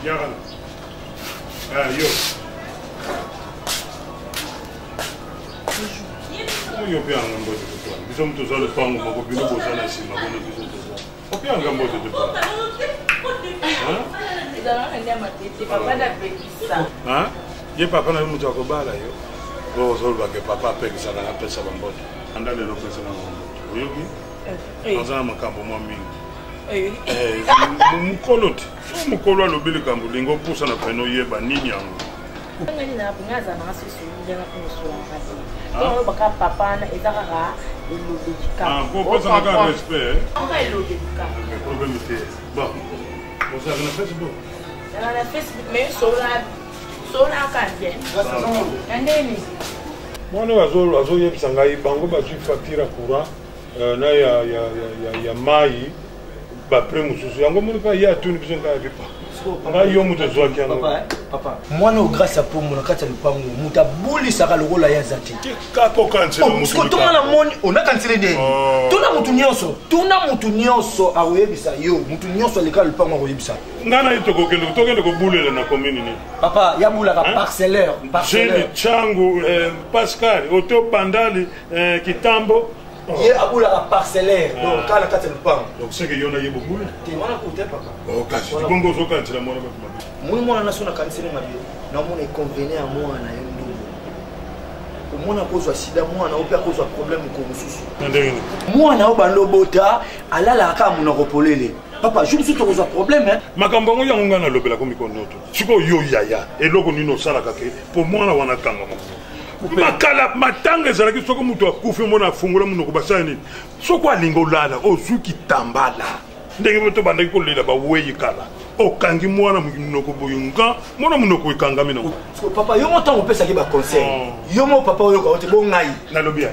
Yaran. Ah, yo. Yo bien en mode de toi. Nous sommes tous dans le temps où on va bien bosser là ici, ma bonne vision de ça. On bien en mode de toi. Hein? Je papa na mutu akobala yo. Bo zolba ke papa pekisa na pesa bambote. Andale lo pesa na bambote. Oyoki? Ozana makambo mwa mingi. Mukoloti. So mukolo alobeli kambo lingo pusa na peno yeba nini yango. Ngani na bungaza na aso sunja na kumusura ngati. Ko baka papa na ezaka elobeka. Ah, ko pesa na ka respect. Anga elobeka. Problème te. Bon. Vous avez na Facebook? Na Facebook mais sola kanje. Ndeni. Mwana wazo yebisa ngai bango ba tu facture courant na ya mai ba prix mususu yango moni pa ya tuni biso ngai vipa. Ngai yo muto zwa kiano. Papa. Mwana o grâce à pour mon kata lupango muta boli saka lokola ya zati. Kako cancel mutu. Ko toma na moni on a cancellé ndeni. Tuna mutu nyonso awoyebisa yo mutu nyonso leka lupango awoyebisa. Ngana itoko kende ko bulela na commune ni. Papa ya bula ka parcellaire. Jeli Changu Pascal Oto Bandali Kitambo. Ye abula ka parcellaire. Donc kala kata lupango. Donc c'est que yona yebo bule. Te mwana ko te papa. Oh kasi bongo zo kancela mwana ba. Moi mwana na sona cancellé mabi. Na mona convenir à moi na yo ndungu. Mwana kozwa sida mwana opia kozwa problème ko mususu. Ndengeni. Mwana obandobota alala aka muna kopolele. Papa, je me suis trouvé un problème hein. Makambo ngo yango ngana lobela ko mikonoto. Siko yo yaya eloko nino sala kake pour mwana wana kanga mo. Makala matanga ezalaki soko mutu akufi mona fungula munoko basani. Soko alingo lala ozuki tambala. Ndenge boto bandaki ko lela ba weyi kala. Okangi mwana munoko boyunga, mwana munoko ikanga mina. Papa, yo montant on peut ça qui ba conseil. Yo mo papa yo ka bon ngai. Na lobia.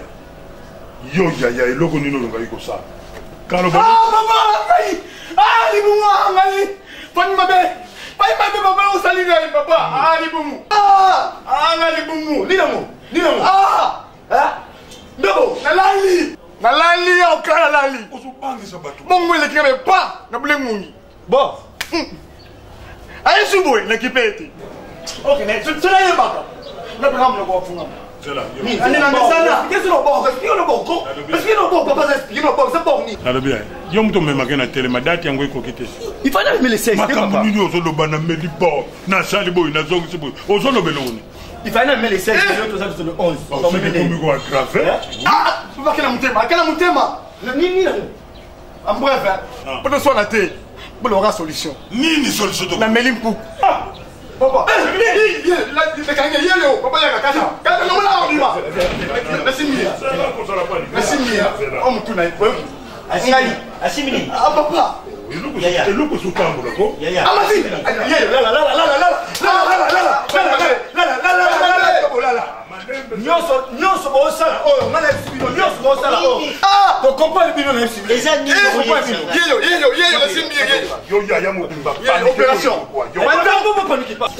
Yo yaya eloko nino ngai ko sa. Kalo ba. Ah papa, ah, les boumous, allez! Pas de ma belle! Pas de papa, on s'allie, papa! Ah, les boumous! Ah, les boumous! Dis-le-moi! Ah! Hein? D'abord, la lali! La lali, on crée la lali! On se bangue ça bateau. Bon, moi, il n'écrivait pas! N'a pas mouni! Bon! Allez, Souboui, l'équipe est. Ok, mais tu l'as pas! Le programme ne va pas fonctionner. C'est là. Qu'est-ce que nous avons? Est-ce qu'il y a un bon coup? Est-ce qu'il y a un bon papa? Est-ce qu'il y a un bon c'est bon ni? Alors bien, yo mto me makena tele madati yango ikokite. Il fallait me laisser papa. Makambo nini ozoloba na meli bo na sali boy na zongi siboy. Ozolobela oni. Il fallait me laisser tout ça sur le 11. On me dit ko grave. Ah, papa kala mutema. Ni là. En bref, pour soit la tête. Pour aura solution. Nini solution to? Na melimpu. Papa, papa ya kaka. Kaka no la on va. Merci on mutuna ipo. Asimini. Ah papa. Eloko sutambo lako. Amati. Nyonso bosala oyo ngala sibino nyonso bosala oyo. Ah, to comprendre bino na sibino. Les amis, yeyo simbi yeyo. Yo ya mutumba. Opération. Wandango mo panique pas.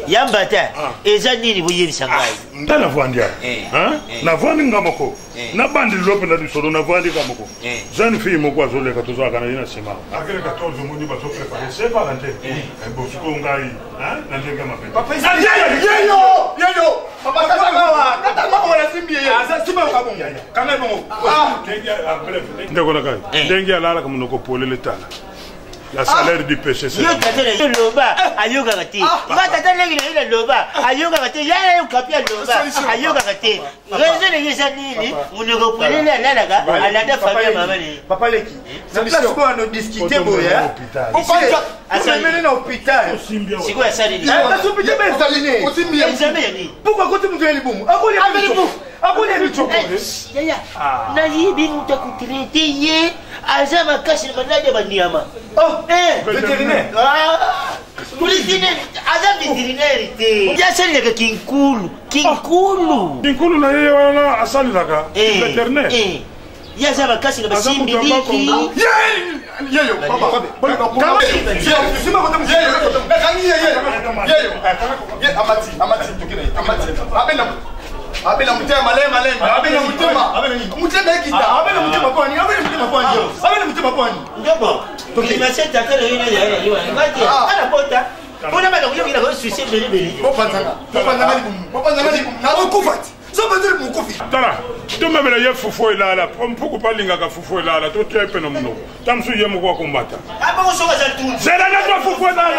Yambata, ezani ni buyebisa ngai. Ndana vandia. Hein? Na vandi ngamoko. Na bandi lope na disolo na vandi ngamoko. Jeune fille moko azoleka tozo kana ina sema. Akere 14 moni bazo préparer c'est pas l'entrée. Bosuko ngai, hein? Na ndenga mape. Papa yeyo. Papa kata mako wala simbi yeyo. Asa simba kabon. Kana bongo. Ah, ndeko na kai. Ndengi alala kama noko polele tala. La salaire du péché c'est. Yo tatele loba ayoga kati. Ba tatele ngile loba ayoga kati. Ya yo kapia loba ayoga kati. Raison de yesani ni munoko polele lalaga alada famille mama ni. Papa leki. C'est place pour nous discuter boya. On parle à mener dans l'hôpital. C'est quoi ça ni? Ah, tu peux te mettre saliner. Pourquoi quand tu me donnes les boum? Abonne les boum. Yaya. Na yibi mutakutrete ye azama kashi manade baniama. Oh, vétérinaire. Ah, vétérinaire. Azam vétérinaire te. Ya sali daga kinkulu. Kinkulu na yeye wala asali daga. Vétérinaire. Ya zama kashi na basimbi diki. Yeyo, papa. Amati. Abena mutema lemba. Abena mutema ekita. Abena mutema kwani. Ndobo. Tukimacheta tele yule ya. Ngati. Ana pota. On a mal à il a reçu ces bébés. Tala, tu me mets fufo là, pourquoi pas linga fufo là, toi tu es pénoménal. Tam su yemo quoi combattre. Ah bon, on va tout. C'est la nation fufo là.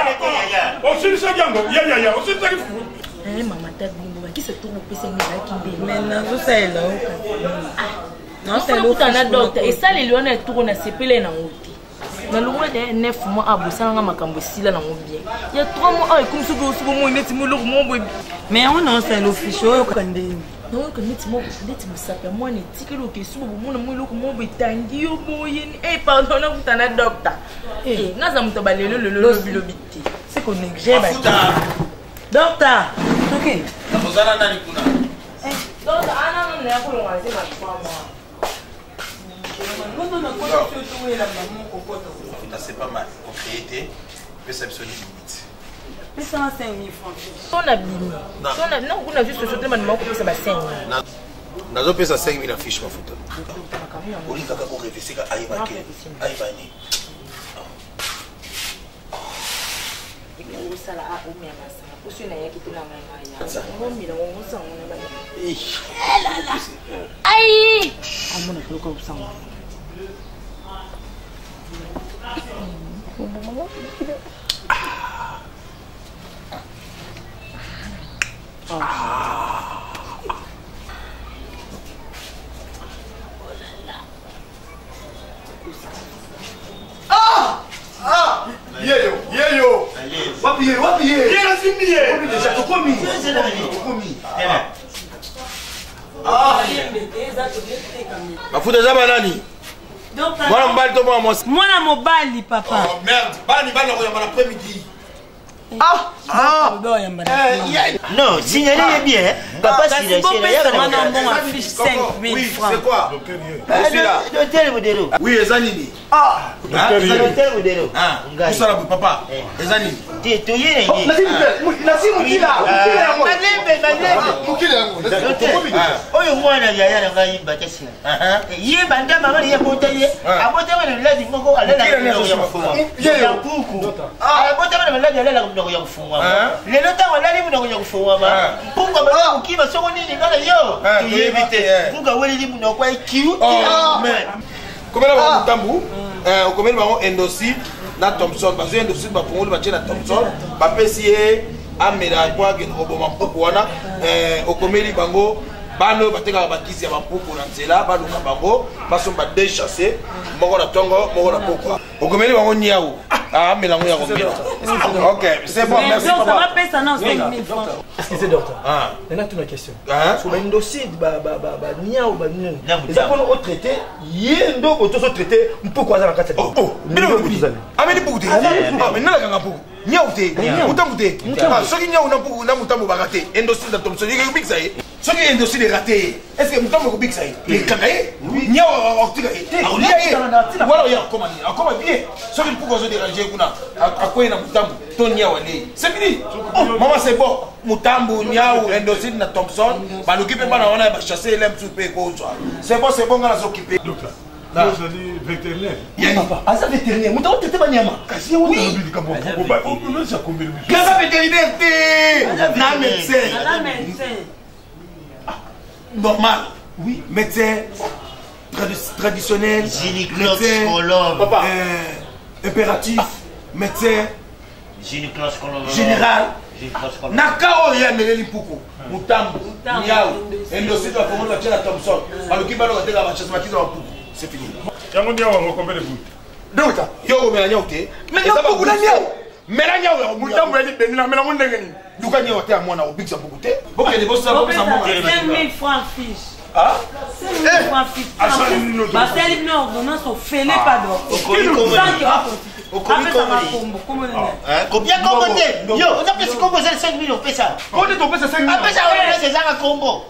Aussi ça gango, ya, aussi ça fufo. Eh maman tête bon, qui se tourne au PC qui maintenant je sais là. Non, c'est l'autre docteur et ça les lions est tourné CPL na ngoti. Na loin de 9 mois abosanga makambo sila na bien. Il y a 3 mois comme ce que moi net mo lo mo mais on a c'est l'officiel kandeni. Non que net mo sapé moi ne tikelo ke subo mo na mo lo mo betangi yo boyeni. Eh pardon na kutana docteur. Eh ngaza mto balelo lo bilobiti. C'est qu'on néglige ba. Docteur. OK. Na mozana nani kuna? Docteur ana na ko lo ngase ba kwa moi. C'est pas mal. Propriété, perception limite. Mais ça, 5 000 francs. On a bimé. Non, on a juste sauté, mais on a ça 5 000. On a payé 5 000 affiches, ma photo. On dit qu'on réfléchit à Aïbani. Aïe! Yo. Wapiye. Déjà kokomi. Mafuta za banani? Moi mbali to Mwana mobali papa. Oh merde, bani ko yamba l'après-midi. Non, signalez bien. Papa, c'est quoi? L'hôtel Modelo. Oui, Ezanini. L'hôtel Modelo. Où ça là, papa? Ezanini. Tu es les lotins ont l'air de nous faire. Pourquoi pas qui va se réunir dans les yeux? Tu éviter. Pourquoi vous allez dire nous quoi qui? Comment là Mutambu? Comment là Endoside na Thompson parce que Endoside va prendre le match na Thompson. Va pesier amela quoi que nous robons pour wana. Okomeli bango. Bano bateka bakisi ya bampuku na nzela baluka bango baso ba déchasser moko na tongo moko na pokwa okomeli bango nyau amela ngo ya kombela. OK, c'est bon, merci papa. Ça va payer ça non 5 000 francs. Est-ce que c'est docteur? Maintenant tu as une question. Sur le dossier nyau ba nini. Les avons traité yendo auto so traité pourquoi ça la carte. Mais ameli puku te. Mais nala kanga puku. Nyau te. Mutambu te. Soki nyau na puku na mutambu bakate. Endosi da Thompson yeke big sai. Soki endosi de raté. Est-ce que mutambu ko big sai? Le kangaye? Nyau oktika. Voilà ya comment dire. Comment bien. Soki puku zo déranger kuna. Akoye na mutambu. Ton nyau ali. C'est fini. Maman c'est bon. Mutambu nyau endosi na Thompson. Ba l'occuper pas na wana ba chasser l'aime souper ko so. C'est bon ngana s'occuper. Docteur. Vous allez vétérinaire. Ah ça vétérinaire. Mutambu tete ba nyama. Kasi on a envie de comme on ça combien de Gaza vétérinaire te. Na médecin. Normal. Oui, médecin traditionnel, médecin papa impératif, médecin général. Nakao ya meleli puku mutambu nyao endosi to akomo la tela Thompson baloki balo ka tela ba chance makiza puku c'est fini yango nyao ngo combien de bout docteur yo mela nyao te mais ça puku la nyao mela nyao mutambu eli benina mela ngo ndengeni duka nyao te amona o big sa puku te bokele bossa mo 5 000 francs fiche. Ah 5 000 francs fiche. Parce que les ordonnances sont fêlées pas Combien commander? Yo, on a presque composé 5 000, on fait ça. On est tombé ça 5 000. Après ça, on a des gens à combo.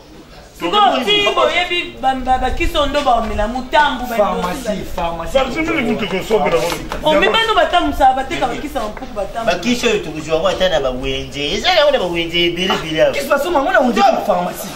Qui sont deux bons, mais la moutambe, pharmacie. On met pas nos bâtons, ça va être comme qui sont pour bâtons. Qui sont toujours à Wendy? Ils sont là, on a Wendy, Billy. Qu'est-ce qui se passe au moment où on dit pharmacie?